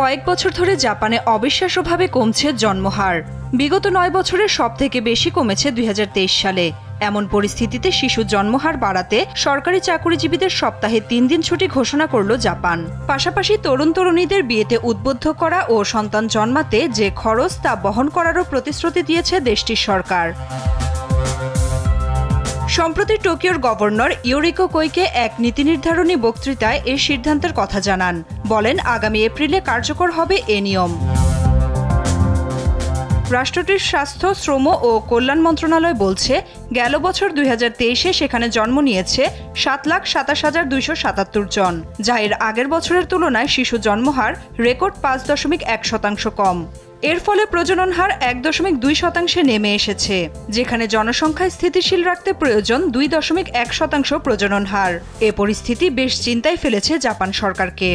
কয়েক বছর ধরে জাপানে অবিশ্বাস্যভাবে কমছে জন্মহার। বিগত 9 বছরের সবথেকে বেশি কমেছে 2023 সালে। এমন পরিস্থিতিতে শিশু জন্মহার বাড়াতে সরকারি চাকরিজীবীদের সপ্তাহে 3 দিন ছুটি ঘোষণা করল জাপান। পাশাপাশি তরুণ-তরুণীদের বিয়েতে উদ্বুদ্ধ করা ও সন্তান জন্মাতে যে খরচ তা বহন করারও প্রতিশ্রুতি দিয়েছে দেশটির সরকার। সম্প্রতি টোকিওর গভর্নর ইউরিকো কোইকে এক নীতি নির্ধারণী বক্তৃতায় এই সিদ্ধান্তের কথা জানান। বলেন, আগামী এপ্রিলে কার্যকর হবে এ নিয়ম। রাষ্ট্রটির স্বাস্থ্য, শ্রম ও কল্যাণ মন্ত্রণালয় বলছে, গেল বছর 2023-এ সেখানে জন্ম নিয়েছে 7,27,277 জন, যা এর আগের বছরের তুলনায় শিশু জন্মহার রেকর্ড 5.1% কম। এর ফলে প্রজনন হার 1.2% নেমে এসেছে, যেখানে জনসংখ্যা স্থিতিশীল রাখতে প্রয়োজন 2.1% প্রজনন হার। এ পরিস্থিতি বেশ চিন্তায় ফেলেছে জাপান সরকারকে।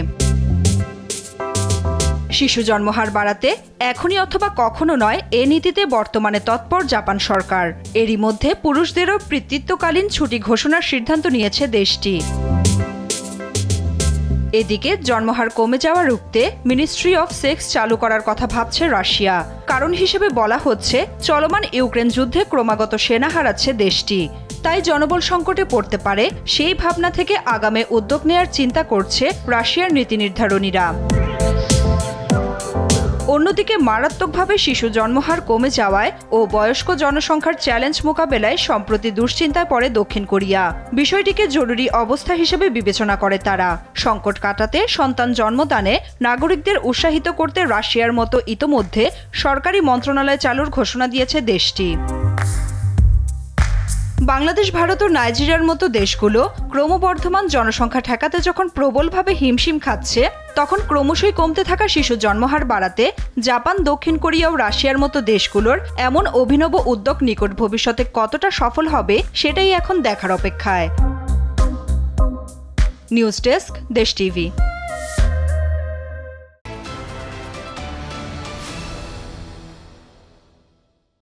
শিশু জন্মহার বাড়াতে এখনই অথবা কখনো নয়, এ নীতিতে বর্তমানে তৎপর জাপান সরকার। এরই মধ্যে পুরুষদেরও পিতৃত্বকালীন ছুটি ঘোষণার সিদ্ধান্ত নিয়েছে দেশটি। এদিকে জন্মহার কমে যাওয়া রুখতে মিনিস্ট্রি অফ সেক্স চালু করার কথা ভাবছে রাশিয়া। কারণ হিসেবে বলা হচ্ছে, চলমান ইউক্রেন যুদ্ধে ক্রমাগত সেনা হারাচ্ছে দেশটি। তাই জনবল সংকটে পড়তে পারে, সেই ভাবনা থেকে আগামে উদ্যোগ নেয়ার চিন্তা করছে রাশিয়ার নীতি নির্ধারণীরা। অন্যদিকে মারাত্মকভাবে শিশু জন্মহার কমে যাওয়ায় ও বয়স্ক জনসংখ্যার চ্যালেঞ্জ মোকাবেলায় সম্প্রতি দুশ্চিন্তায় পড়ে দক্ষিণ কোরিয়া। বিষয়টিকে জরুরি অবস্থা হিসেবে বিবেচনা করে তারা। সংকট কাটাতে সন্তান জন্মদানে নাগরিকদের উৎসাহিত করতে রাশিয়ার মতো ইতোমধ্যে সরকারি মন্ত্রণালয় চালুর ঘোষণা দিয়েছে দেশটি। বাংলাদেশ, ভারত ও নাইজেরিয়ার মতো দেশগুলো ক্রমবর্ধমান জনসংখ্যা ঠেকাতে যখন প্রবলভাবে হিমশিম খাচ্ছে, তখন ক্রমশই কমতে থাকা শিশু জন্মহার বাড়াতে জাপান, দক্ষিণ কোরিয়া ও রাশিয়ার মতো দেশগুলোর এমন অভিনব উদ্যোগ নিকট ভবিষ্যতে কতটা সফল হবে সেটাই এখন দেখার অপেক্ষায়। নিউজ ডেস্ক, দেশ টিভি।